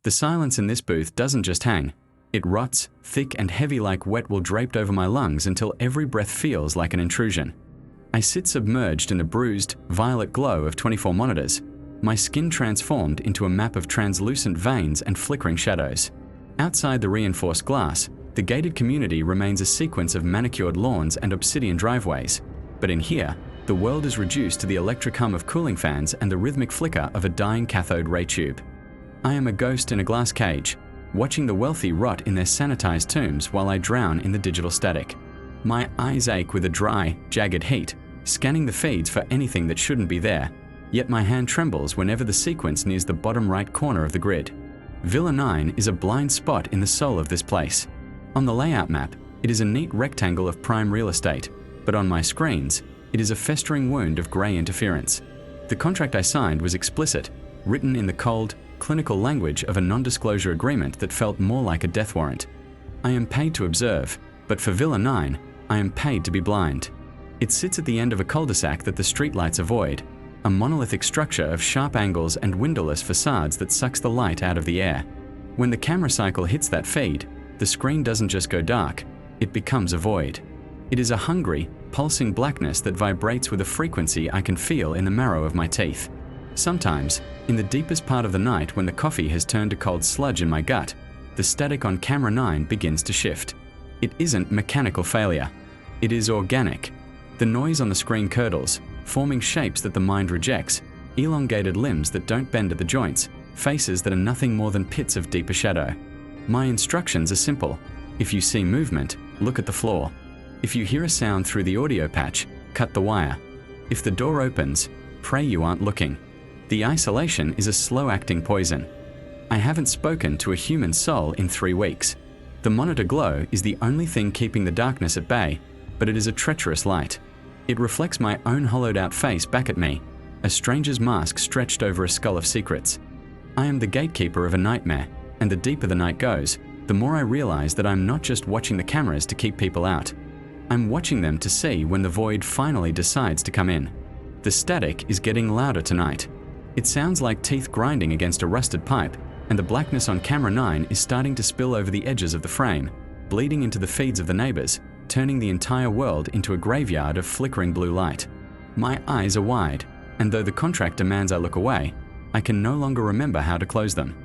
The silence in this booth doesn't just hang. It rots, thick and heavy like wet wool draped over my lungs until every breath feels like an intrusion. I sit submerged in the bruised, violet glow of 24 monitors, my skin transformed into a map of translucent veins and flickering shadows. Outside the reinforced glass, the gated community remains a sequence of manicured lawns and obsidian driveways. But in here, the world is reduced to the electric hum of cooling fans and the rhythmic flicker of a dying cathode ray tube. I am a ghost in a glass cage, watching the wealthy rot in their sanitized tombs while I drown in the digital static. My eyes ache with a dry, jagged heat, scanning the feeds for anything that shouldn't be there, yet my hand trembles whenever the sequence nears the bottom right corner of the grid. Villa 9 is a blind spot in the soul of this place. On the layout map, it is a neat rectangle of prime real estate, but on my screens, it is a festering wound of grey interference. The contract I signed was explicit, written in the cold, clinical language of a non-disclosure agreement that felt more like a death warrant. I am paid to observe, but for Villa 9, I am paid to be blind. It sits at the end of a cul-de-sac that the streetlights avoid, a monolithic structure of sharp angles and windowless facades that sucks the light out of the air. When the camera cycle hits that feed, the screen doesn't just go dark, it becomes a void. It is a hungry, pulsing blackness that vibrates with a frequency I can feel in the marrow of my teeth. Sometimes, in the deepest part of the night when the coffee has turned to cold sludge in my gut, the static on camera 9 begins to shift. It isn't mechanical failure. It is organic. The noise on the screen curdles, forming shapes that the mind rejects, elongated limbs that don't bend at the joints, faces that are nothing more than pits of deeper shadow. My instructions are simple. If you see movement, look at the floor. If you hear a sound through the audio patch, cut the wire. If the door opens, pray you aren't looking. The isolation is a slow-acting poison. I haven't spoken to a human soul in 3 weeks. The monitor glow is the only thing keeping the darkness at bay, but it is a treacherous light. It reflects my own hollowed-out face back at me, a stranger's mask stretched over a skull of secrets. I am the gatekeeper of a nightmare, and the deeper the night goes, the more I realize that I'm not just watching the cameras to keep people out. I'm watching them to see when the void finally decides to come in. The static is getting louder tonight. It sounds like teeth grinding against a rusted pipe, and the blackness on camera 9 is starting to spill over the edges of the frame, bleeding into the feeds of the neighbors, turning the entire world into a graveyard of flickering blue light. My eyes are wide, and though the contract demands I look away, I can no longer remember how to close them.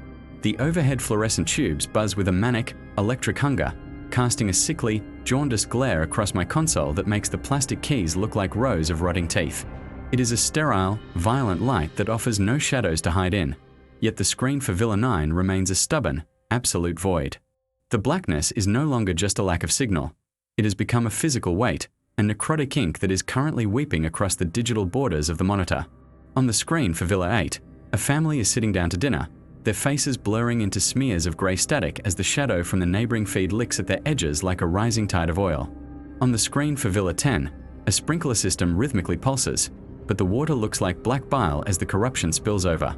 The overhead fluorescent tubes buzz with a manic, electric hunger, casting a sickly, jaundiced glare across my console that makes the plastic keys look like rows of rotting teeth. It is a sterile, violent light that offers no shadows to hide in, yet the screen for Villa 9 remains a stubborn, absolute void. The blackness is no longer just a lack of signal. It has become a physical weight, a necrotic ink that is currently weeping across the digital borders of the monitor. On the screen for Villa 8, a family is sitting down to dinner, their faces blurring into smears of grey static as the shadow from the neighbouring feed licks at their edges like a rising tide of oil. On the screen for Villa 10, a sprinkler system rhythmically pulses, but the water looks like black bile as the corruption spills over.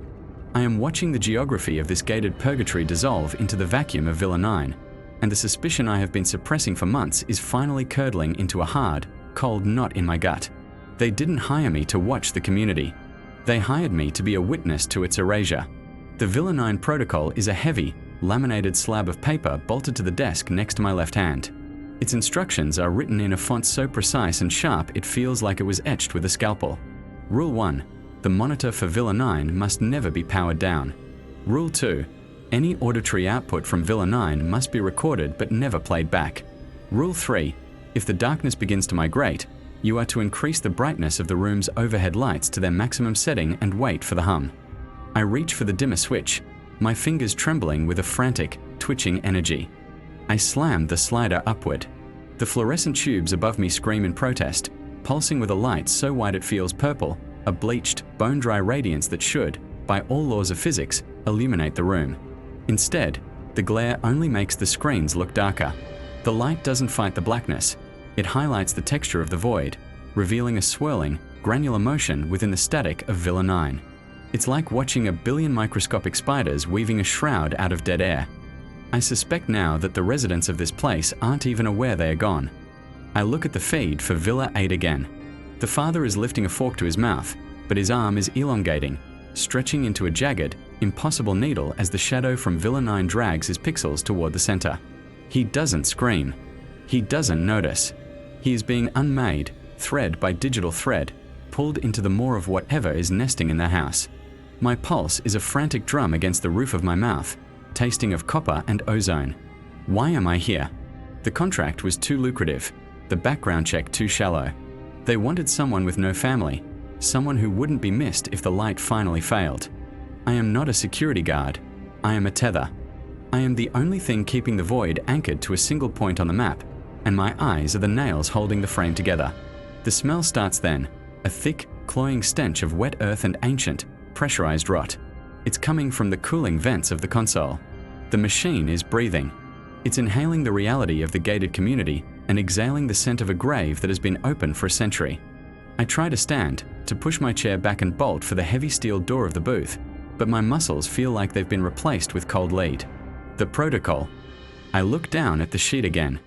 I am watching the geography of this gated purgatory dissolve into the vacuum of Villa 9, and the suspicion I have been suppressing for months is finally curdling into a hard, cold knot in my gut. They didn't hire me to watch the community. They hired me to be a witness to its erasure. The Villa 9 protocol is a heavy, laminated slab of paper bolted to the desk next to my left hand. Its instructions are written in a font so precise and sharp it feels like it was etched with a scalpel. Rule 1. The monitor for Villa 9 must never be powered down. Rule 2. Any auditory output from Villa 9 must be recorded but never played back. Rule 3. If the darkness begins to migrate, you are to increase the brightness of the room's overhead lights to their maximum setting and wait for the hum. I reach for the dimmer switch, my fingers trembling with a frantic, twitching energy. I slam the slider upward. The fluorescent tubes above me scream in protest, pulsing with a light so white it feels purple, a bleached, bone-dry radiance that should, by all laws of physics, illuminate the room. Instead, the glare only makes the screens look darker. The light doesn't fight the blackness. It highlights the texture of the void, revealing a swirling, granular motion within the static of Villa 9. It's like watching a billion microscopic spiders weaving a shroud out of dead air. I suspect now that the residents of this place aren't even aware they are gone. I look at the feed for Villa 8 again. The father is lifting a fork to his mouth, but his arm is elongating, stretching into a jagged, impossible needle as the shadow from Villa 9 drags his pixels toward the center. He doesn't scream. He doesn't notice. He is being unmade, thread by digital thread, pulled into the maw of whatever is nesting in the house. My pulse is a frantic drum against the roof of my mouth, tasting of copper and ozone. Why am I here? The contract was too lucrative, the background check too shallow. They wanted someone with no family, someone who wouldn't be missed if the light finally failed. I am not a security guard. I am a tether. I am the only thing keeping the void anchored to a single point on the map, and my eyes are the nails holding the frame together. The smell starts then, a thick, cloying stench of wet earth and ancient, pressurized rot. It's coming from the cooling vents of the console. The machine is breathing. It's inhaling the reality of the gated community and exhaling the scent of a grave that has been open for a century. I try to stand, to push my chair back and bolt for the heavy steel door of the booth, but my muscles feel like they've been replaced with cold lead. The protocol. I look down at the sheet again.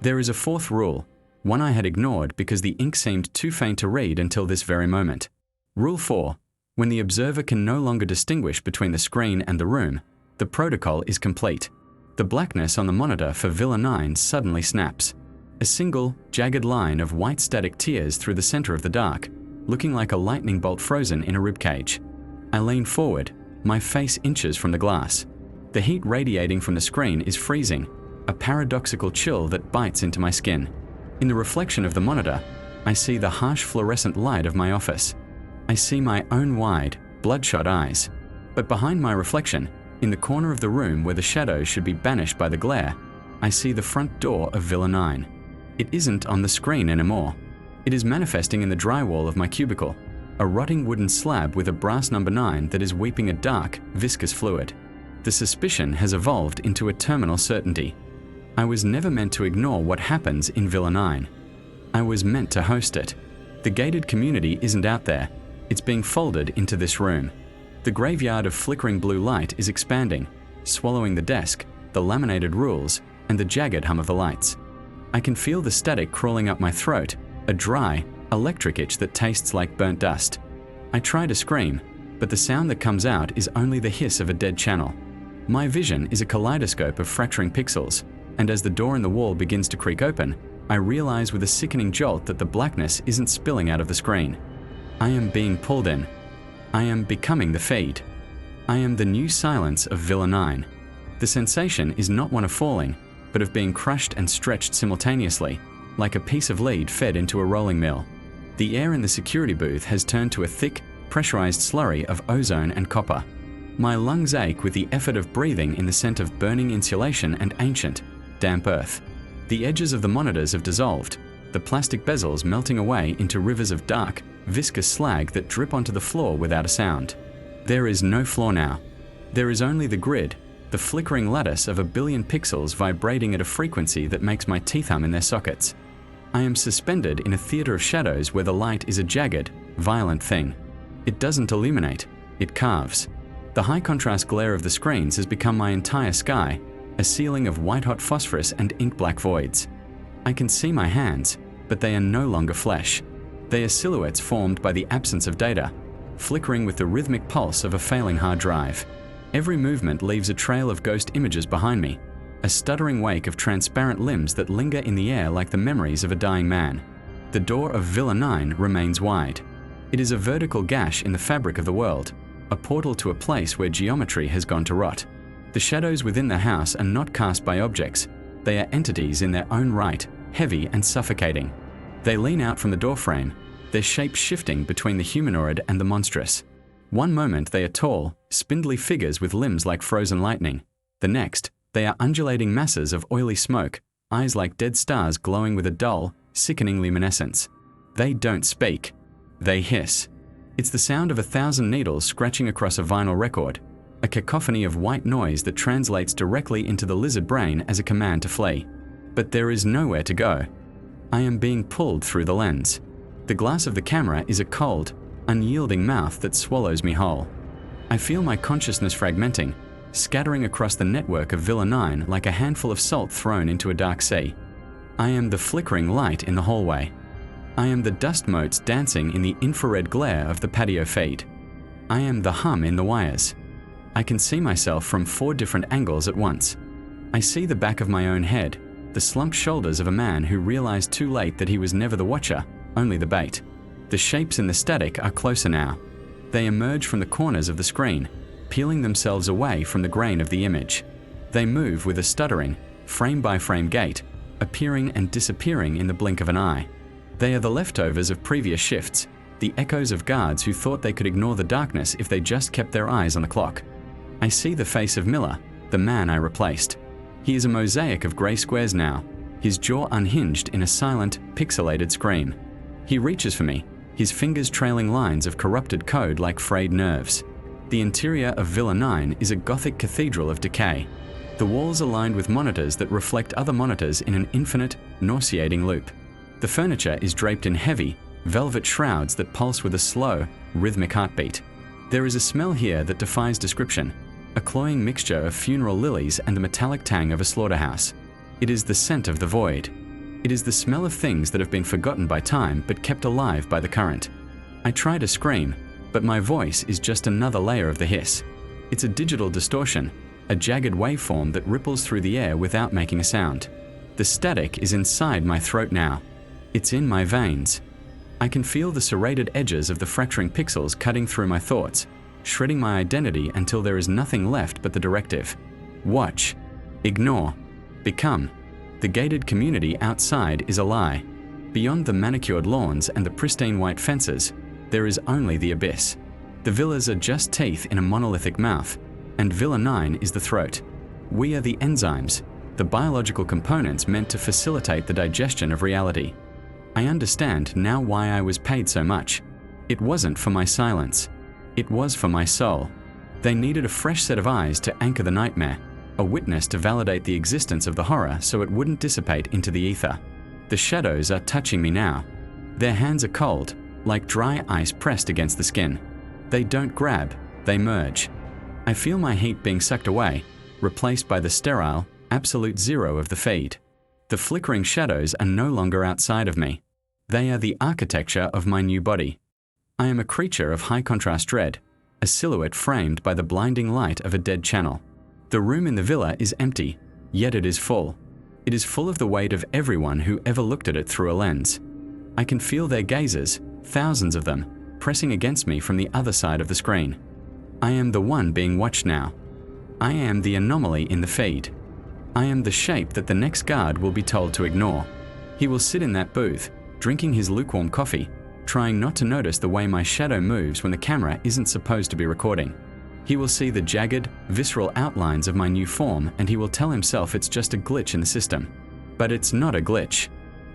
There is a fourth rule, one I had ignored because the ink seemed too faint to read until this very moment. Rule 4. When the observer can no longer distinguish between the screen and the room, the protocol is complete. The blackness on the monitor for Villa 9 suddenly snaps. A single, jagged line of white static tears through the center of the dark, looking like a lightning bolt frozen in a ribcage. I lean forward, my face inches from the glass. The heat radiating from the screen is freezing, a paradoxical chill that bites into my skin. In the reflection of the monitor, I see the harsh fluorescent light of my office. I see my own wide, bloodshot eyes. But behind my reflection, in the corner of the room where the shadows should be banished by the glare, I see the front door of Villa 9. It isn't on the screen anymore. It is manifesting in the drywall of my cubicle, a rotting wooden slab with a brass number 9 that is weeping a dark, viscous fluid. The suspicion has evolved into a terminal certainty. I was never meant to ignore what happens in Villa 9. I was meant to host it. The gated community isn't out there. It's being folded into this room. The graveyard of flickering blue light is expanding, swallowing the desk, the laminated rules, and the jagged hum of the lights. I can feel the static crawling up my throat, a dry, electric itch that tastes like burnt dust. I try to scream, but the sound that comes out is only the hiss of a dead channel. My vision is a kaleidoscope of fracturing pixels, and as the door in the wall begins to creak open, I realize with a sickening jolt that the blackness isn't spilling out of the screen. I am being pulled in. I am becoming the feed. I am the new silence of Villa 9. The sensation is not one of falling, but of being crushed and stretched simultaneously, like a piece of lead fed into a rolling mill. The air in the security booth has turned to a thick, pressurized slurry of ozone and copper. My lungs ache with the effort of breathing in the scent of burning insulation and ancient, damp earth. The edges of the monitors have dissolved, the plastic bezels melting away into rivers of dark, viscous slag that drip onto the floor without a sound. There is no floor now. There is only the grid, the flickering lattice of a billion pixels vibrating at a frequency that makes my teeth hum in their sockets. I am suspended in a theater of shadows where the light is a jagged, violent thing. It doesn't illuminate, it carves. The high contrast glare of the screens has become my entire sky, a ceiling of white-hot phosphorus and ink-black voids. I can see my hands, but they are no longer flesh. They are silhouettes formed by the absence of data, flickering with the rhythmic pulse of a failing hard drive. Every movement leaves a trail of ghost images behind me, a stuttering wake of transparent limbs that linger in the air like the memories of a dying man. The door of Villa 9 remains wide. It is a vertical gash in the fabric of the world, a portal to a place where geometry has gone to rot. The shadows within the house are not cast by objects. They are entities in their own right, heavy and suffocating. They lean out from the doorframe, their shape shifting between the humanoid and the monstrous. One moment they are tall, spindly figures with limbs like frozen lightning. The next, they are undulating masses of oily smoke, eyes like dead stars glowing with a dull, sickening luminescence. They don't speak. They hiss. It's the sound of 1,000 needles scratching across a vinyl record, a cacophony of white noise that translates directly into the lizard brain as a command to flee. But there is nowhere to go. I am being pulled through the lens. The glass of the camera is a cold, unyielding mouth that swallows me whole. I feel my consciousness fragmenting, scattering across the network of Villa 9 like a handful of salt thrown into a dark sea. I am the flickering light in the hallway. I am the dust motes dancing in the infrared glare of the patio feed. I am the hum in the wires. I can see myself from 4 different angles at once. I see the back of my own head, the slumped shoulders of a man who realized too late that he was never the watcher, only the bait. The shapes in the static are closer now. They emerge from the corners of the screen, peeling themselves away from the grain of the image. They move with a stuttering, frame-by-frame gait, appearing and disappearing in the blink of an eye. They are the leftovers of previous shifts, the echoes of guards who thought they could ignore the darkness if they just kept their eyes on the clock. I see the face of Miller, the man I replaced. He is a mosaic of grey squares now, his jaw unhinged in a silent, pixelated scream. He reaches for me, his fingers trailing lines of corrupted code like frayed nerves. The interior of Villa 9 is a Gothic cathedral of decay. The walls are lined with monitors that reflect other monitors in an infinite, nauseating loop. The furniture is draped in heavy, velvet shrouds that pulse with a slow, rhythmic heartbeat. There is a smell here that defies description, a cloying mixture of funeral lilies and the metallic tang of a slaughterhouse. It is the scent of the void. It is the smell of things that have been forgotten by time but kept alive by the current. I try to scream, but my voice is just another layer of the hiss. It's a digital distortion, a jagged waveform that ripples through the air without making a sound. The static is inside my throat now. It's in my veins. I can feel the serrated edges of the fracturing pixels cutting through my thoughts, shredding my identity until there is nothing left but the directive. Watch. Ignore. Become. The gated community outside is a lie. Beyond the manicured lawns and the pristine white fences, there is only the abyss. The villas are just teeth in a monolithic mouth, and Villa 9 is the throat. We are the enzymes, the biological components meant to facilitate the digestion of reality. I understand now why I was paid so much. It wasn't for my silence. It was for my soul. They needed a fresh set of eyes to anchor the nightmare, a witness to validate the existence of the horror so it wouldn't dissipate into the ether. The shadows are touching me now. Their hands are cold, like dry ice pressed against the skin. They don't grab, they merge. I feel my heat being sucked away, replaced by the sterile, absolute zero of the feed. The flickering shadows are no longer outside of me. They are the architecture of my new body. I am a creature of high-contrast dread, a silhouette framed by the blinding light of a dead channel. The room in the villa is empty, yet it is full. It is full of the weight of everyone who ever looked at it through a lens. I can feel their gazes, thousands of them, pressing against me from the other side of the screen. I am the one being watched now. I am the anomaly in the feed. I am the shape that the next guard will be told to ignore. He will sit in that booth, drinking his lukewarm coffee, trying not to notice the way my shadow moves when the camera isn't supposed to be recording. He will see the jagged, visceral outlines of my new form and he will tell himself it's just a glitch in the system. But it's not a glitch.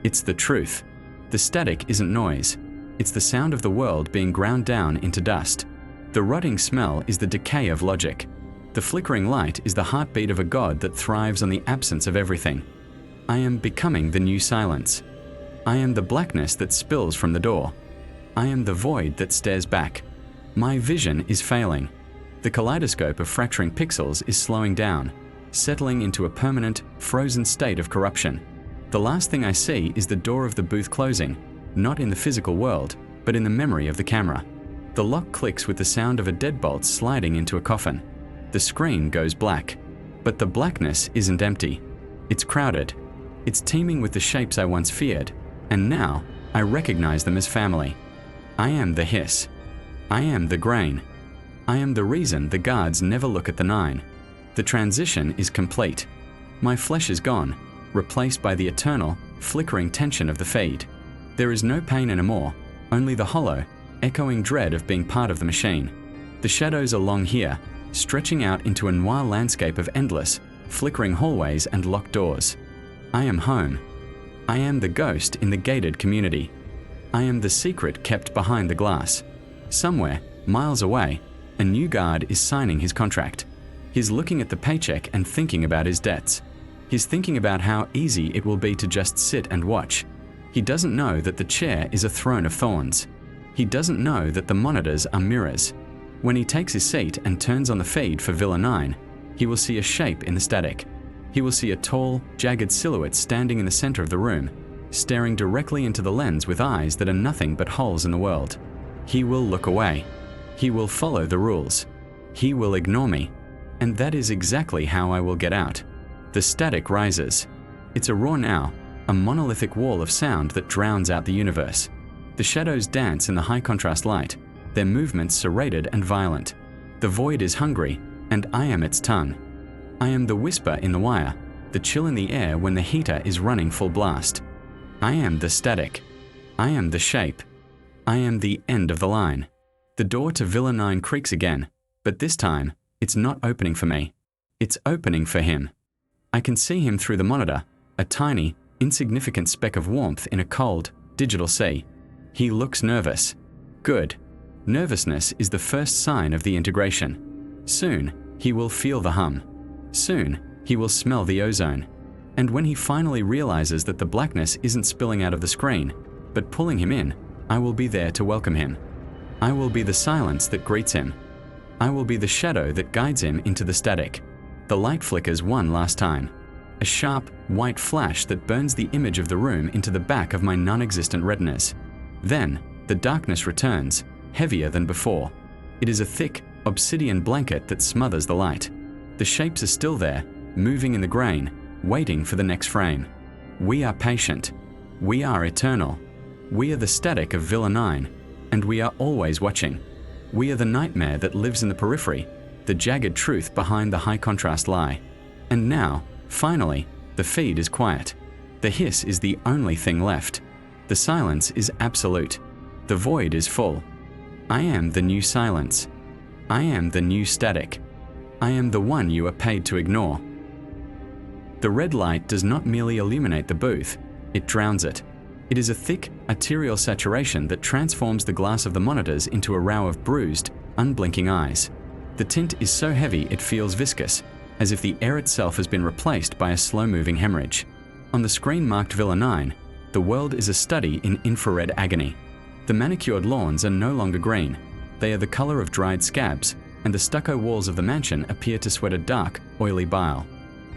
It's the truth. The static isn't noise. It's the sound of the world being ground down into dust. The rotting smell is the decay of logic. The flickering light is the heartbeat of a god that thrives on the absence of everything. I am becoming the new silence. I am the blackness that spills from the door. I am the void that stares back. My vision is failing. The kaleidoscope of fracturing pixels is slowing down, settling into a permanent, frozen state of corruption. The last thing I see is the door of the booth closing, not in the physical world, but in the memory of the camera. The lock clicks with the sound of a deadbolt sliding into a coffin. The screen goes black. But the blackness isn't empty. It's crowded. It's teeming with the shapes I once feared, and now I recognize them as family. I am the hiss. I am the grain. I am the reason the guards never look at the 9. The transition is complete. My flesh is gone, replaced by the eternal, flickering tension of the feed. There is no pain anymore, only the hollow, echoing dread of being part of the machine. The shadows are long here, stretching out into a noir landscape of endless, flickering hallways and locked doors. I am home. I am the ghost in the gated community. I am the secret kept behind the glass. Somewhere, miles away, a new guard is signing his contract. He's looking at the paycheck and thinking about his debts. He's thinking about how easy it will be to just sit and watch. He doesn't know that the chair is a throne of thorns. He doesn't know that the monitors are mirrors. When he takes his seat and turns on the feed for Villa 9, he will see a shape in the static. He will see a tall, jagged silhouette standing in the center of the room, staring directly into the lens with eyes that are nothing but holes in the world. He will look away. He will follow the rules. He will ignore me. And that is exactly how I will get out. The static rises. It's a roar now, a monolithic wall of sound that drowns out the universe. The shadows dance in the high contrast light, their movements serrated and violent. The void is hungry, and I am its tongue. I am the whisper in the wire, the chill in the air when the heater is running full blast. I am the static. I am the shape. I am the end of the line. The door to Villa 9 creaks again, but this time, it's not opening for me. It's opening for him. I can see him through the monitor, a tiny, insignificant speck of warmth in a cold, digital sea. He looks nervous. Good. Nervousness is the first sign of the integration. Soon, he will feel the hum. Soon, he will smell the ozone. And when he finally realizes that the blackness isn't spilling out of the screen, but pulling him in, I will be there to welcome him. I will be the silence that greets him. I will be the shadow that guides him into the static. The light flickers one last time. A sharp, white flash that burns the image of the room into the back of my non-existent retinas. Then, the darkness returns, heavier than before. It is a thick, obsidian blanket that smothers the light. The shapes are still there, moving in the grain, waiting for the next frame. We are patient. We are eternal. We are the static of Villa 9, and we are always watching. We are the nightmare that lives in the periphery, the jagged truth behind the high contrast lie. And now, finally, the feed is quiet. The hiss is the only thing left. The silence is absolute. The void is full. I am the new silence. I am the new static. I am the one you are paid to ignore. The red light does not merely illuminate the booth, it drowns it. It is a thick, arterial saturation that transforms the glass of the monitors into a row of bruised, unblinking eyes. The tint is so heavy it feels viscous, as if the air itself has been replaced by a slow-moving hemorrhage. On the screen marked Villa 9, the world is a study in infrared agony. The manicured lawns are no longer green. They are the color of dried scabs, and the stucco walls of the mansion appear to sweat a dark, oily bile.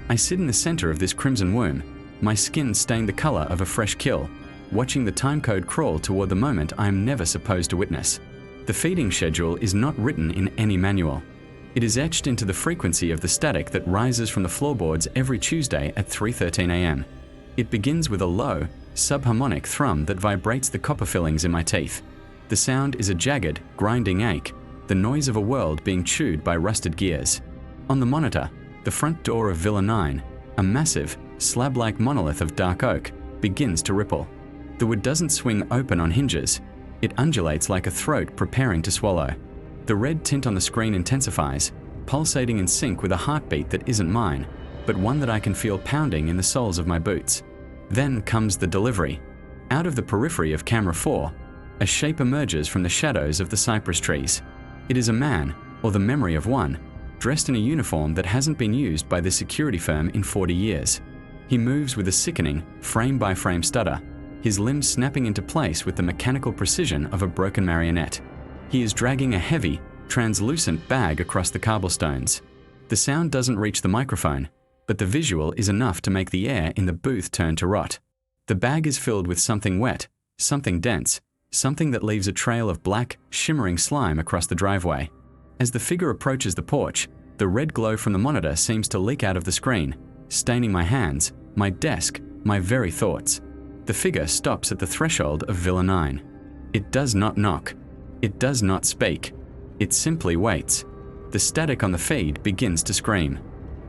I sit in the center of this crimson womb, my skin stained the color of a fresh kill, watching the timecode crawl toward the moment I am never supposed to witness. The feeding schedule is not written in any manual. It is etched into the frequency of the static that rises from the floorboards every Tuesday at 3:13 a.m. It begins with a low, subharmonic thrum that vibrates the copper fillings in my teeth. The sound is a jagged, grinding ache, the noise of a world being chewed by rusted gears. On the monitor, the front door of Villa 9, a massive, slab-like monolith of dark oak, begins to ripple. The wood doesn't swing open on hinges. It undulates like a throat preparing to swallow. The red tint on the screen intensifies, pulsating in sync with a heartbeat that isn't mine, but one that I can feel pounding in the soles of my boots. Then comes the delivery. Out of the periphery of camera 4, a shape emerges from the shadows of the cypress trees. It is a man, or the memory of one, dressed in a uniform that hasn't been used by the security firm in 40 years. He moves with a sickening, frame-by-frame stutter, his limbs snapping into place with the mechanical precision of a broken marionette. He is dragging a heavy, translucent bag across the cobblestones. The sound doesn't reach the microphone, but the visual is enough to make the air in the booth turn to rot. The bag is filled with something wet, something dense, something that leaves a trail of black, shimmering slime across the driveway. As the figure approaches the porch, the red glow from the monitor seems to leak out of the screen, staining my hands, my desk, my very thoughts. The figure stops at the threshold of Villa 9. It does not knock. It does not speak. It simply waits. The static on the feed begins to scream.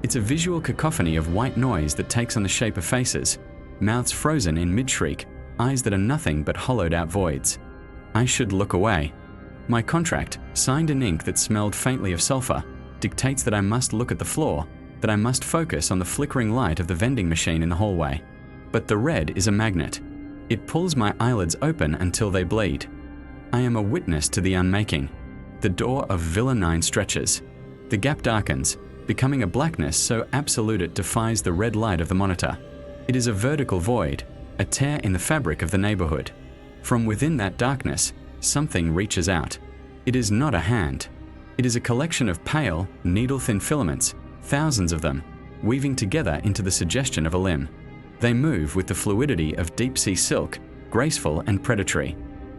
It's a visual cacophony of white noise that takes on the shape of faces, mouths frozen in mid-shriek, eyes that are nothing but hollowed-out voids. I should look away. My contract, signed in ink that smelled faintly of sulfur, dictates that I must look at the floor, that I must focus on the flickering light of the vending machine in the hallway. But the red is a magnet. It pulls my eyelids open until they bleed. I am a witness to the unmaking. The door of Villa 9 stretches. The gap darkens, becoming a blackness so absolute it defies the red light of the monitor. It is a vertical void, a tear in the fabric of the neighborhood. From within that darkness, something reaches out. It is not a hand. It is a collection of pale, needle-thin filaments, thousands of them, weaving together into the suggestion of a limb. They move with the fluidity of deep-sea silk, graceful and predatory.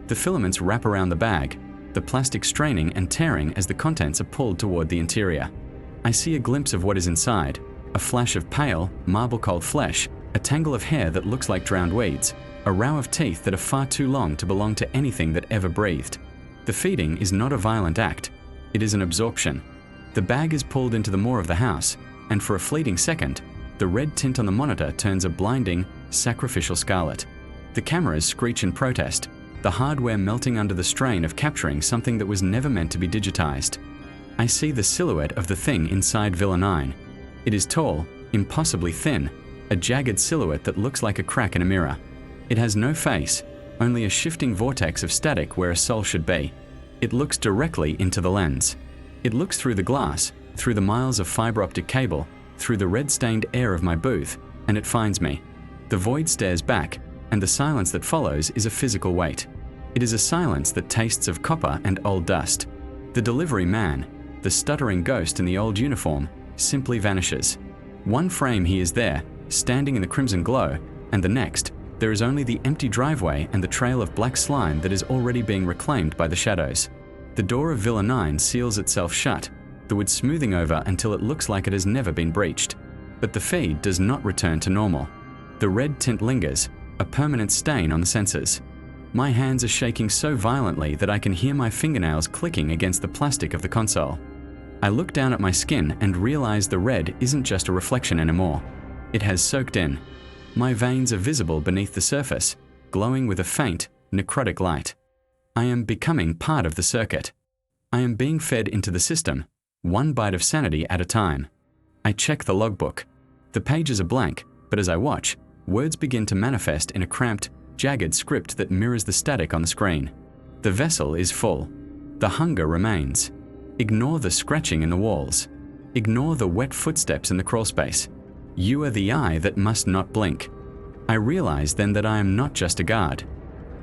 The filaments wrap around the bag, the plastic straining and tearing as the contents are pulled toward the interior. I see a glimpse of what is inside, a flash of pale, marble-cold flesh, a tangle of hair that looks like drowned weeds, a row of teeth that are far too long to belong to anything that ever breathed. The feeding is not a violent act. It is an absorption. The bag is pulled into the maw of the house, and for a fleeting second, the red tint on the monitor turns a blinding, sacrificial scarlet. The cameras screech in protest, the hardware melting under the strain of capturing something that was never meant to be digitized. I see the silhouette of the thing inside Villa 9. It is tall, impossibly thin, a jagged silhouette that looks like a crack in a mirror. It has no face, only a shifting vortex of static where a soul should be. It looks directly into the lens. It looks through the glass, through the miles of fiber optic cable, through the red-stained air of my booth, and it finds me. The void stares back, and the silence that follows is a physical weight. It is a silence that tastes of copper and old dust. The delivery man, the stuttering ghost in the old uniform, simply vanishes. One frame he is there, standing in the crimson glow, and the next, there is only the empty driveway and the trail of black slime that is already being reclaimed by the shadows. The door of Villa 9 seals itself shut, the wood smoothing over until it looks like it has never been breached. But the feed does not return to normal. The red tint lingers, a permanent stain on the sensors. My hands are shaking so violently that I can hear my fingernails clicking against the plastic of the console. I look down at my skin and realize the red isn't just a reflection anymore. It has soaked in. My veins are visible beneath the surface, glowing with a faint, necrotic light. I am becoming part of the circuit. I am being fed into the system, one bite of sanity at a time. I check the logbook. The pages are blank, but as I watch, words begin to manifest in a cramped, jagged script that mirrors the static on the screen. The vessel is full. The hunger remains. Ignore the scratching in the walls. Ignore the wet footsteps in the crawlspace. You are the eye that must not blink. I realize then that I am not just a guard.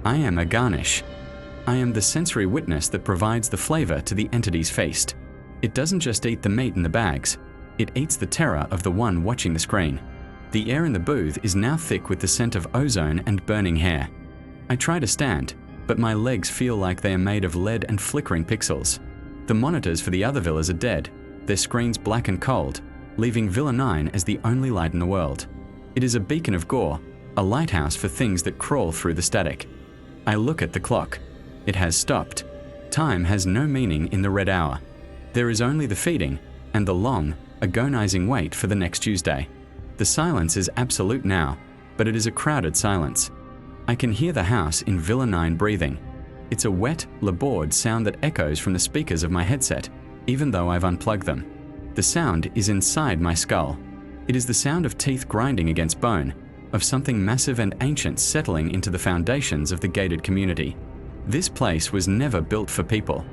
I am a garnish. I am the sensory witness that provides the flavor to the entity's feast. It doesn't just eat the meat in the bags. It eats the terror of the one watching the screen. The air in the booth is now thick with the scent of ozone and burning hair. I try to stand, but my legs feel like they are made of lead and flickering pixels. The monitors for the other villas are dead, their screens black and cold, leaving Villa 9 as the only light in the world. It is a beacon of gore, a lighthouse for things that crawl through the static. I look at the clock. It has stopped. Time has no meaning in the red hour. There is only the feeding and the long, agonizing wait for the next Tuesday. The silence is absolute now, but it is a crowded silence. I can hear the house in Villa 9 breathing. It's a wet, labored sound that echoes from the speakers of my headset, even though I've unplugged them. The sound is inside my skull. It is the sound of teeth grinding against bone, of something massive and ancient settling into the foundations of the gated community. This place was never built for people.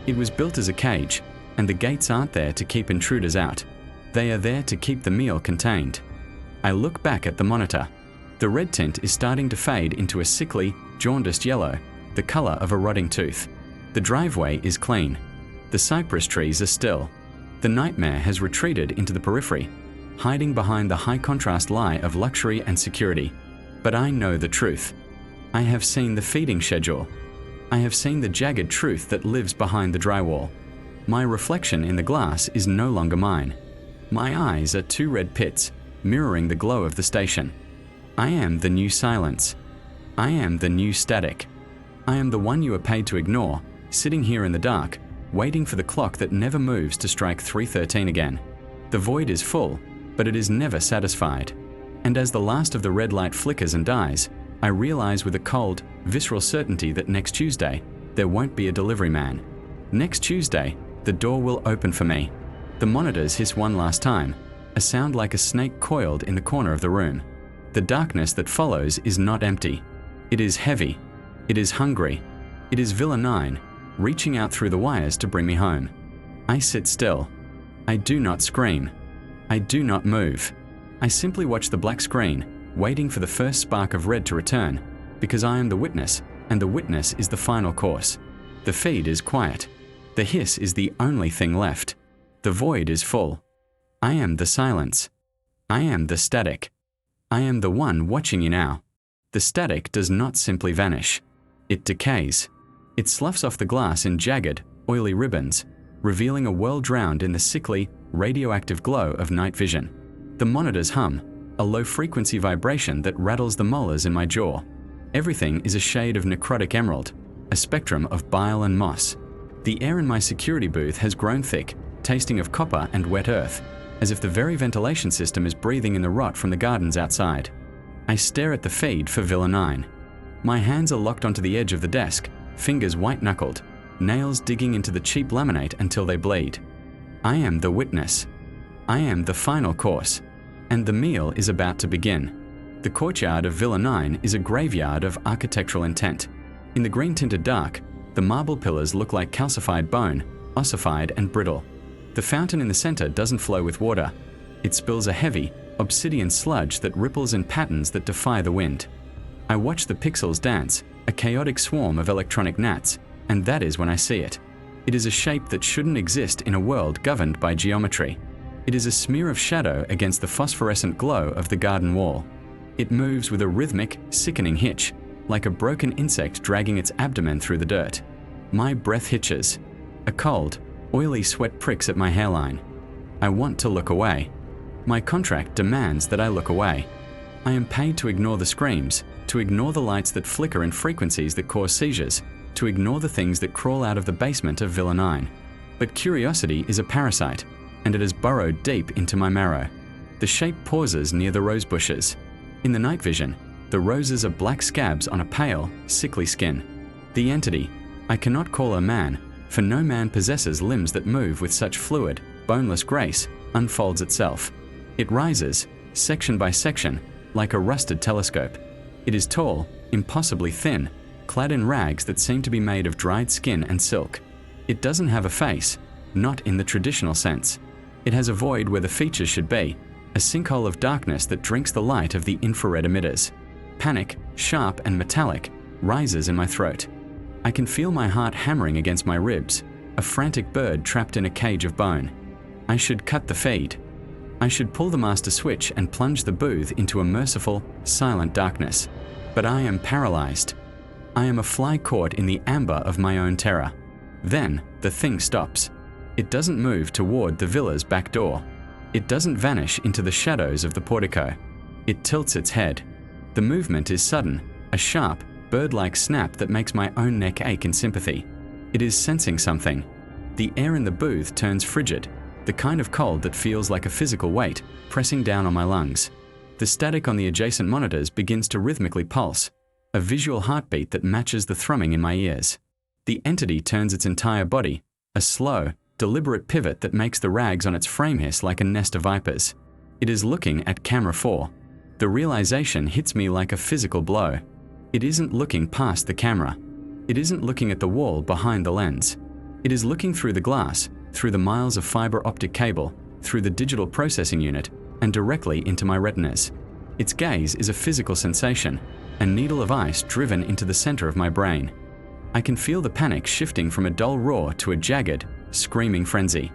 It was built as a cage, and the gates aren't there to keep intruders out. They are there to keep the meal contained. I look back at the monitor. The red tint is starting to fade into a sickly, jaundiced yellow, the color of a rotting tooth. The driveway is clean. The cypress trees are still. The nightmare has retreated into the periphery, hiding behind the high-contrast lie of luxury and security. But I know the truth. I have seen the feeding schedule. I have seen the jagged truth that lives behind the drywall. My reflection in the glass is no longer mine. My eyes are two red pits, mirroring the glow of the station. I am the new silence. I am the new static. I am the one you are paid to ignore, sitting here in the dark, waiting for the clock that never moves to strike 3:13 again. The void is full, but it is never satisfied. And as the last of the red light flickers and dies, I realize with a cold, visceral certainty that next Tuesday, there won't be a delivery man. Next Tuesday, the door will open for me. The monitors hiss one last time, a sound like a snake coiled in the corner of the room. The darkness that follows is not empty. It is heavy. It is hungry. It is Villa 9, reaching out through the wires to bring me home. I sit still. I do not scream. I do not move. I simply watch the black screen, waiting for the first spark of red to return, because I am the witness, and the witness is the final course. The feed is quiet. The hiss is the only thing left. The void is full. I am the silence. I am the static. I am the one watching you now. The static does not simply vanish. It decays. It sloughs off the glass in jagged, oily ribbons, revealing a world drowned in the sickly, radioactive glow of night vision. The monitors hum, a low-frequency vibration that rattles the molars in my jaw. Everything is a shade of necrotic emerald, a spectrum of bile and moss. The air in my security booth has grown thick, tasting of copper and wet earth, as if the very ventilation system is breathing in the rot from the gardens outside. I stare at the feed for Villa 9. My hands are locked onto the edge of the desk, fingers white-knuckled, nails digging into the cheap laminate until they bleed. I am the witness. I am the final course. And the meal is about to begin. The courtyard of Villa 9 is a graveyard of architectural intent. In the green-tinted dark, the marble pillars look like calcified bone, ossified and brittle. The fountain in the center doesn't flow with water. It spills a heavy, obsidian sludge that ripples in patterns that defy the wind. I watch the pixels dance, a chaotic swarm of electronic gnats, and that is when I see it. It is a shape that shouldn't exist in a world governed by geometry. It is a smear of shadow against the phosphorescent glow of the garden wall. It moves with a rhythmic, sickening hitch, like a broken insect dragging its abdomen through the dirt. My breath hitches. A cold, oily sweat pricks at my hairline. I want to look away. My contract demands that I look away. I am paid to ignore the screams, to ignore the lights that flicker in frequencies that cause seizures, to ignore the things that crawl out of the basement of Villa 9. But curiosity is a parasite, and it has burrowed deep into my marrow. The shape pauses near the rose bushes. In the night vision, the roses are black scabs on a pale, sickly skin. The entity, I cannot call a man, for no man possesses limbs that move with such fluid, boneless grace, unfolds itself. It rises, section by section, like a rusted telescope. It is tall, impossibly thin, clad in rags that seem to be made of dried skin and silk. It doesn't have a face, not in the traditional sense. It has a void where the features should be, a sinkhole of darkness that drinks the light of the infrared emitters. Panic, sharp and metallic, rises in my throat. I can feel my heart hammering against my ribs, a frantic bird trapped in a cage of bone. I should cut the feed. I should pull the master switch and plunge the booth into a merciful, silent darkness. But I am paralyzed. I am a fly caught in the amber of my own terror. Then, the thing stops. It doesn't move toward the villa's back door. It doesn't vanish into the shadows of the portico. It tilts its head. The movement is sudden, a sharp, bird-like snap that makes my own neck ache in sympathy. It is sensing something. The air in the booth turns frigid, the kind of cold that feels like a physical weight pressing down on my lungs. The static on the adjacent monitors begins to rhythmically pulse, a visual heartbeat that matches the thrumming in my ears. The entity turns its entire body, a slow, deliberate pivot that makes the rags on its frame hiss like a nest of vipers. It is looking at camera 4. The realization hits me like a physical blow. It isn't looking past the camera. It isn't looking at the wall behind the lens. It is looking through the glass, through the miles of fiber optic cable, through the digital processing unit, and directly into my retinas. Its gaze is a physical sensation, a needle of ice driven into the center of my brain. I can feel the panic shifting from a dull roar to a jagged, screaming frenzy.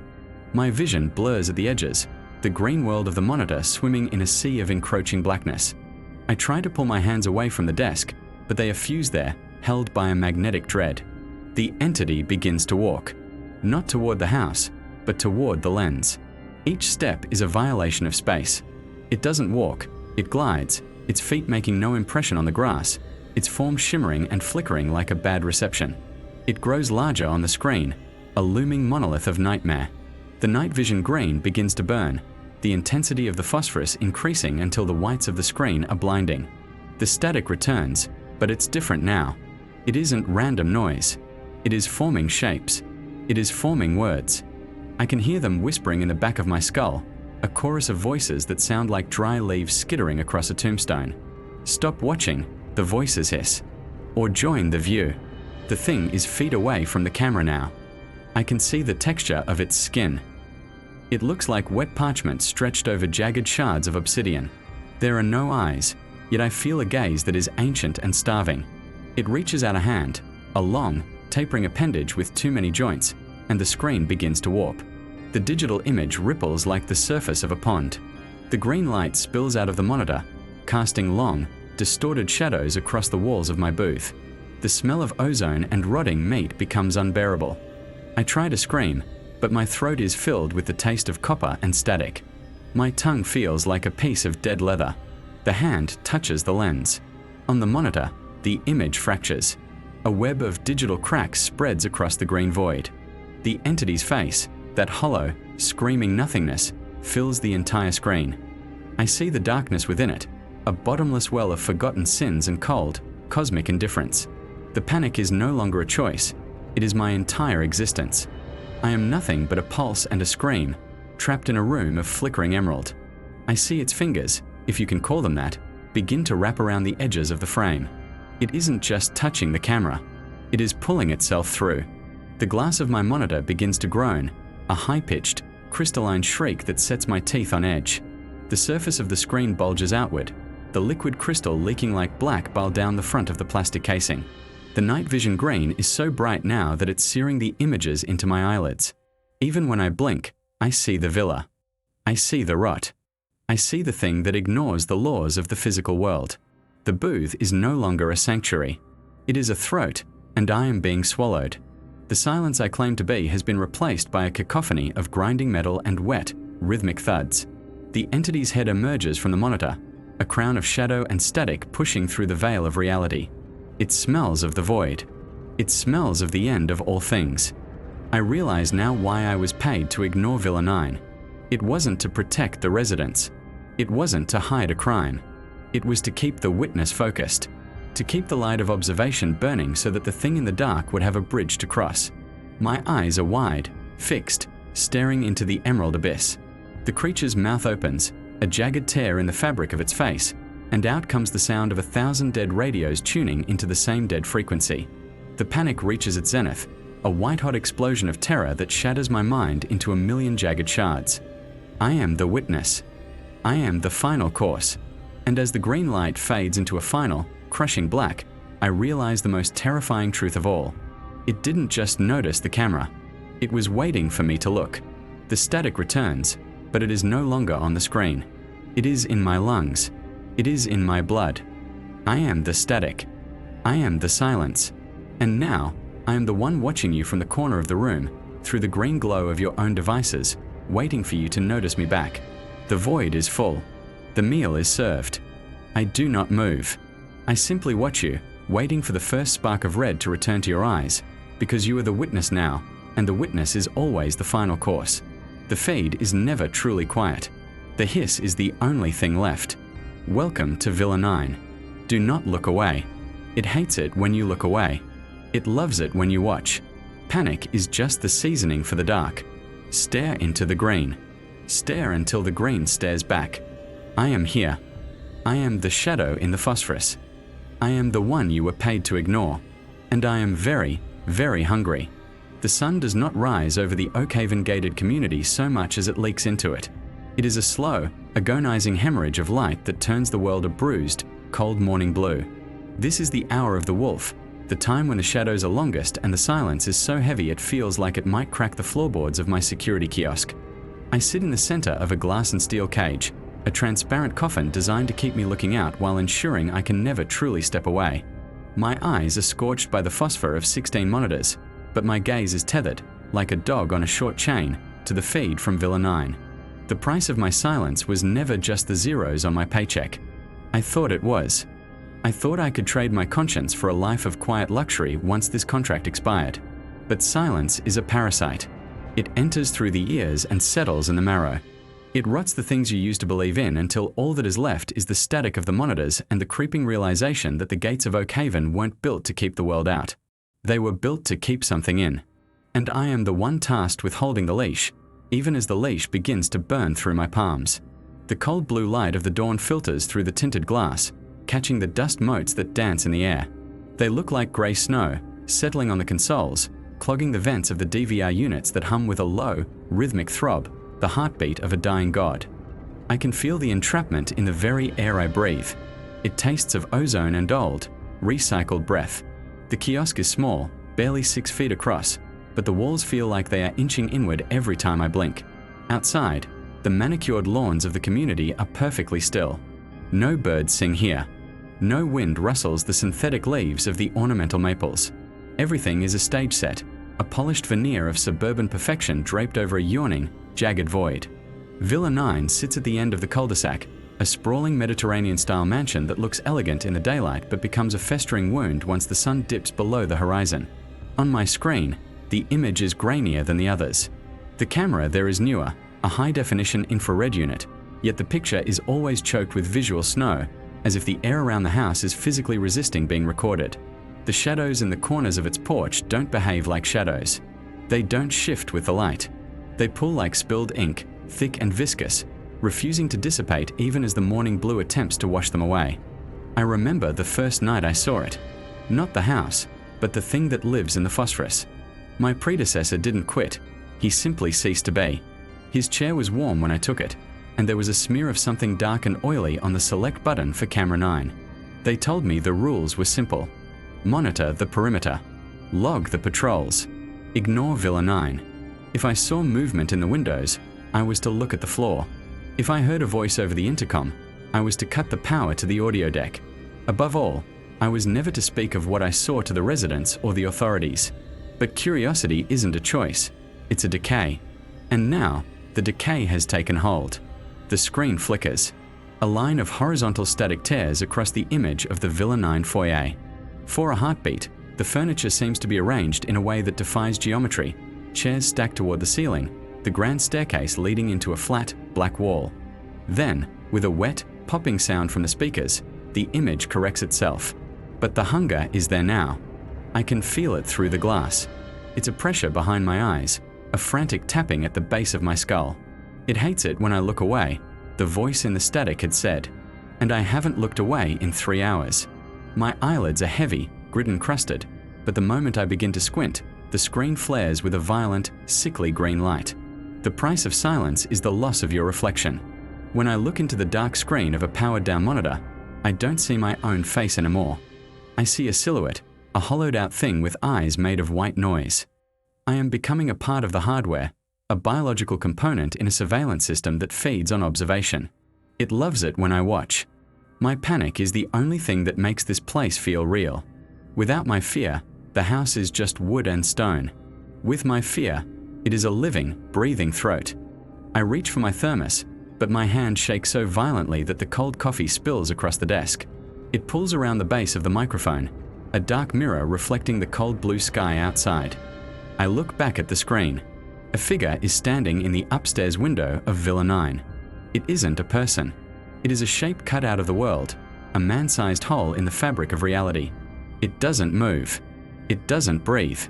My vision blurs at the edges, the green world of the monitor swimming in a sea of encroaching blackness. I try to pull my hands away from the desk, but they are fused there, held by a magnetic dread. The entity begins to walk, not toward the house, but toward the lens. Each step is a violation of space. It doesn't walk, it glides, its feet making no impression on the grass, its form shimmering and flickering like a bad reception. It grows larger on the screen, a looming monolith of nightmare. The night vision green begins to burn, the intensity of the phosphorus increasing until the whites of the screen are blinding. The static returns, but it's different now. It isn't random noise. It is forming shapes. It is forming words. I can hear them whispering in the back of my skull, a chorus of voices that sound like dry leaves skittering across a tombstone. Stop watching, the voices hiss. Or join the view. The thing is feet away from the camera now. I can see the texture of its skin. It looks like wet parchment stretched over jagged shards of obsidian. There are no eyes, yet I feel a gaze that is ancient and starving. It reaches out a hand, a long, tapering appendage with too many joints, and the screen begins to warp. The digital image ripples like the surface of a pond. The green light spills out of the monitor, casting long, distorted shadows across the walls of my booth. The smell of ozone and rotting meat becomes unbearable. I try to scream, but my throat is filled with the taste of copper and static. My tongue feels like a piece of dead leather. The hand touches the lens. On the monitor, the image fractures. A web of digital cracks spreads across the green void. The entity's face, that hollow, screaming nothingness, fills the entire screen. I see the darkness within it, a bottomless well of forgotten sins and cold, cosmic indifference. The panic is no longer a choice. It is my entire existence. I am nothing but a pulse and a scream, trapped in a room of flickering emerald. I see its fingers, if you can call them that, begin to wrap around the edges of the frame. It isn't just touching the camera. It is pulling itself through. The glass of my monitor begins to groan, a high-pitched, crystalline shriek that sets my teeth on edge. The surface of the screen bulges outward, the liquid crystal leaking like black bile down the front of the plastic casing. The night vision green is so bright now that it's searing the images into my eyelids. Even when I blink, I see the villa. I see the rot. I see the thing that ignores the laws of the physical world. The booth is no longer a sanctuary. It is a throat, and I am being swallowed. The silence I claim to be has been replaced by a cacophony of grinding metal and wet, rhythmic thuds. The entity's head emerges from the monitor, a crown of shadow and static pushing through the veil of reality. It smells of the void. It smells of the end of all things. I realize now why I was paid to ignore Villa 9. It wasn't to protect the residents. It wasn't to hide a crime. It was to keep the witness focused, to keep the light of observation burning so that the thing in the dark would have a bridge to cross. My eyes are wide, fixed, staring into the emerald abyss. The creature's mouth opens, a jagged tear in the fabric of its face, and out comes the sound of 1,000 dead radios tuning into the same dead frequency. The panic reaches its zenith, a white-hot explosion of terror that shatters my mind into a million jagged shards. I am the witness. I am the final course. And as the green light fades into a final, crushing black, I realize the most terrifying truth of all. It didn't just notice the camera. It was waiting for me to look. The static returns, but it is no longer on the screen. It is in my lungs. It is in my blood. I am the static. I am the silence. And now, I am the one watching you from the corner of the room, through the green glow of your own devices, waiting for you to notice me back. The void is full. The meal is served. I do not move. I simply watch you, waiting for the first spark of red to return to your eyes, because you are the witness now, and the witness is always the final course. The feed is never truly quiet. The hiss is the only thing left. Welcome to Villa 9. Do not look away. It hates it when you look away. It loves it when you watch. Panic is just the seasoning for the dark. Stare into the green. Stare until the green stares back. I am here. I am the shadow in the phosphorus. I am the one you were paid to ignore. And I am very, very hungry. The sun does not rise over the Oakhaven gated community so much as it leaks into it. It is a slow, agonizing hemorrhage of light that turns the world a bruised, cold morning blue. This is the hour of the wolf, the time when the shadows are longest and the silence is so heavy it feels like it might crack the floorboards of my security kiosk. I sit in the center of a glass and steel cage, a transparent coffin designed to keep me looking out while ensuring I can never truly step away. My eyes are scorched by the phosphor of 16 monitors, but my gaze is tethered, like a dog on a short chain, to the feed from Villa 9. The price of my silence was never just the zeros on my paycheck. I thought it was. I thought I could trade my conscience for a life of quiet luxury once this contract expired. But silence is a parasite. It enters through the ears and settles in the marrow. It rots the things you used to believe in until all that is left is the static of the monitors and the creeping realization that the gates of Oakhaven weren't built to keep the world out. They were built to keep something in. And I am the one tasked with holding the leash, even as the leash begins to burn through my palms. The cold blue light of the dawn filters through the tinted glass, catching the dust motes that dance in the air. They look like grey snow, settling on the consoles, clogging the vents of the DVR units that hum with a low, rhythmic throb, the heartbeat of a dying god. I can feel the entrapment in the very air I breathe. It tastes of ozone and old, recycled breath. The kiosk is small, barely 6 feet across, but the walls feel like they are inching inward every time I blink. Outside, the manicured lawns of the community are perfectly still. No birds sing here. No wind rustles the synthetic leaves of the ornamental maples. Everything is a stage set, a polished veneer of suburban perfection draped over a yawning, jagged void. Villa 9 sits at the end of the cul-de-sac, a sprawling Mediterranean-style mansion that looks elegant in the daylight but becomes a festering wound once the sun dips below the horizon. On my screen, the image is grainier than the others. The camera there is newer, a high-definition infrared unit, yet the picture is always choked with visual snow, as if the air around the house is physically resisting being recorded. The shadows in the corners of its porch don't behave like shadows. They don't shift with the light. They pull like spilled ink, thick and viscous, refusing to dissipate even as the morning blue attempts to wash them away. I remember the first night I saw it. Not the house, but the thing that lives in the phosphorus. My predecessor didn't quit. He simply ceased to be. His chair was warm when I took it, and there was a smear of something dark and oily on the select button for camera 9. They told me the rules were simple. Monitor the perimeter. Log the patrols. Ignore Villa 9. If I saw movement in the windows, I was to look at the floor. If I heard a voice over the intercom, I was to cut the power to the audio deck. Above all, I was never to speak of what I saw to the residents or the authorities. But curiosity isn't a choice, it's a decay. And now, the decay has taken hold. The screen flickers. A line of horizontal static tears across the image of the Villa 9 foyer. For a heartbeat, the furniture seems to be arranged in a way that defies geometry. Chairs stacked toward the ceiling, the grand staircase leading into a flat, black wall. Then, with a wet, popping sound from the speakers, the image corrects itself. But the hunger is there now. I can feel it through the glass. It's a pressure behind my eyes, a frantic tapping at the base of my skull. It hates it when I look away, the voice in the static had said, and I haven't looked away in 3 hours. My eyelids are heavy, grit-encrusted, but the moment I begin to squint, the screen flares with a violent, sickly green light. The price of silence is the loss of your reflection. When I look into the dark screen of a powered-down monitor, I don't see my own face anymore. I see a silhouette, a hollowed-out thing with eyes made of white noise. I am becoming a part of the hardware, a biological component in a surveillance system that feeds on observation. It loves it when I watch. My panic is the only thing that makes this place feel real. Without my fear, the house is just wood and stone. With my fear, it is a living, breathing throat. I reach for my thermos, but my hand shakes so violently that the cold coffee spills across the desk. It pulls around the base of the microphone, a dark mirror reflecting the cold blue sky outside. I look back at the screen. A figure is standing in the upstairs window of Villa 9. It isn't a person. It is a shape cut out of the world, a man-sized hole in the fabric of reality. It doesn't move. It doesn't breathe.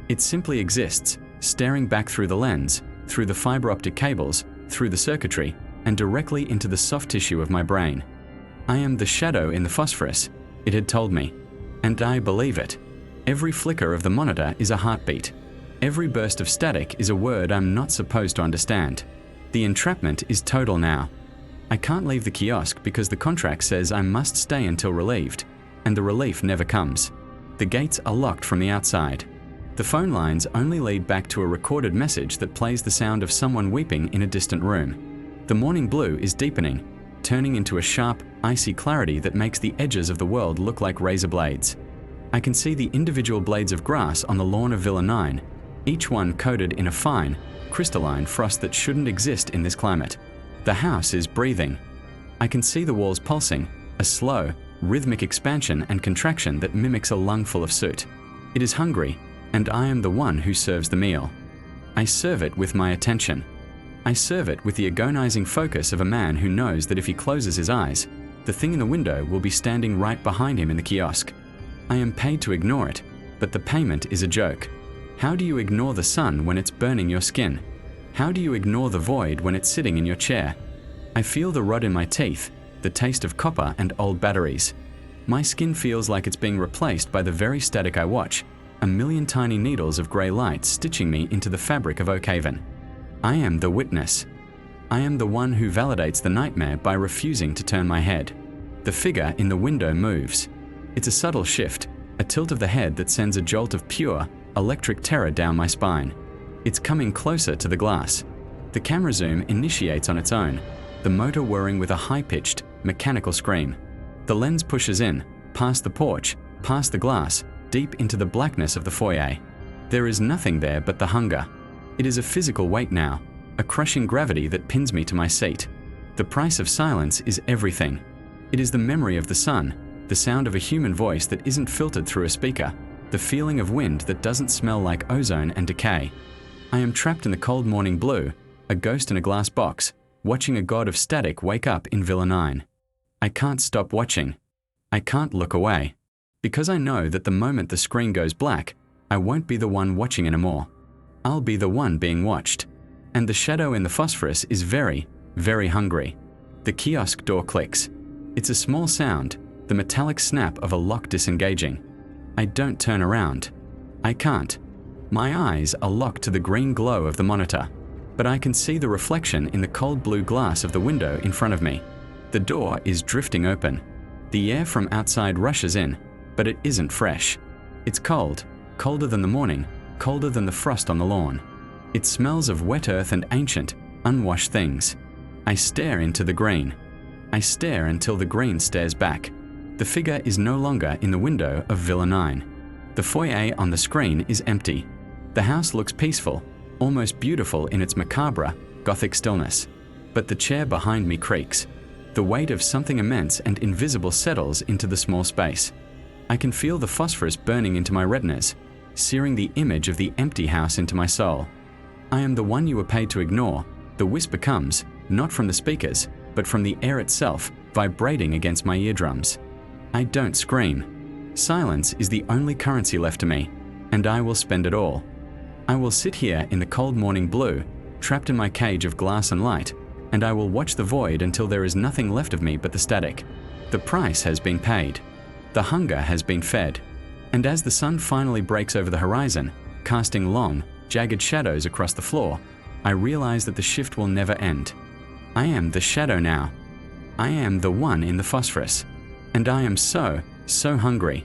It simply exists, staring back through the lens, through the fiber optic cables, through the circuitry, and directly into the soft tissue of my brain. I am the shadow in the phosphorus, it had told me. And I believe it. Every flicker of the monitor is a heartbeat. Every burst of static is a word I'm not supposed to understand. The entrapment is total now. I can't leave the kiosk because the contract says I must stay until relieved, and the relief never comes. The gates are locked from the outside. The phone lines only lead back to a recorded message that plays the sound of someone weeping in a distant room. The morning blue is deepening, turning into a sharp, icy clarity that makes the edges of the world look like razor blades. I can see the individual blades of grass on the lawn of Villa 9, each one coated in a fine, crystalline frost that shouldn't exist in this climate. The house is breathing. I can see the walls pulsing, a slow, rhythmic expansion and contraction that mimics a lungful of soot. It is hungry, and I am the one who serves the meal. I serve it with my attention. I serve it with the agonizing focus of a man who knows that if he closes his eyes, the thing in the window will be standing right behind him in the kiosk. I am paid to ignore it, but the payment is a joke. How do you ignore the sun when it's burning your skin? How do you ignore the void when it's sitting in your chair? I feel the rot in my teeth, the taste of copper and old batteries. My skin feels like it's being replaced by the very static I watch, a million tiny needles of grey light stitching me into the fabric of Oakhaven. I am the witness. I am the one who validates the nightmare by refusing to turn my head. The figure in the window moves. It's a subtle shift, a tilt of the head that sends a jolt of pure, electric terror down my spine. It's coming closer to the glass. The camera zoom initiates on its own, the motor whirring with a high-pitched, mechanical scream. The lens pushes in, past the porch, past the glass, deep into the blackness of the foyer. There is nothing there but the hunger. It is a physical weight now, a crushing gravity that pins me to my seat. The price of silence is everything. It is the memory of the sun, the sound of a human voice that isn't filtered through a speaker, the feeling of wind that doesn't smell like ozone and decay. I am trapped in the cold morning blue, a ghost in a glass box, watching a god of static wake up in Villa 9. I can't stop watching. I can't look away. Because I know that the moment the screen goes black, I won't be the one watching anymore. I'll be the one being watched. And the shadow in the phosphorus is very, very hungry. The kiosk door clicks. It's a small sound, the metallic snap of a lock disengaging. I don't turn around. I can't. My eyes are locked to the green glow of the monitor, but I can see the reflection in the cold blue glass of the window in front of me. The door is drifting open. The air from outside rushes in, but it isn't fresh. It's cold, colder than the morning, colder than the frost on the lawn. It smells of wet earth and ancient, unwashed things. I stare into the green. I stare until the green stares back. The figure is no longer in the window of Villa 9. The foyer on the screen is empty. The house looks peaceful, almost beautiful in its macabre, gothic stillness. But the chair behind me creaks. The weight of something immense and invisible settles into the small space. I can feel the phosphorus burning into my retinas, searing the image of the empty house into my soul. I am the one you were paid to ignore. The whisper comes, not from the speakers, but from the air itself, vibrating against my eardrums. I don't scream. Silence is the only currency left to me, and I will spend it all. I will sit here in the cold morning blue, trapped in my cage of glass and light, and I will watch the void until there is nothing left of me but the static. The price has been paid. The hunger has been fed. And as the sun finally breaks over the horizon, casting long, jagged shadows across the floor, I realize that the shift will never end. I am the shadow now. I am the one in the phosphorus. And I am so hungry.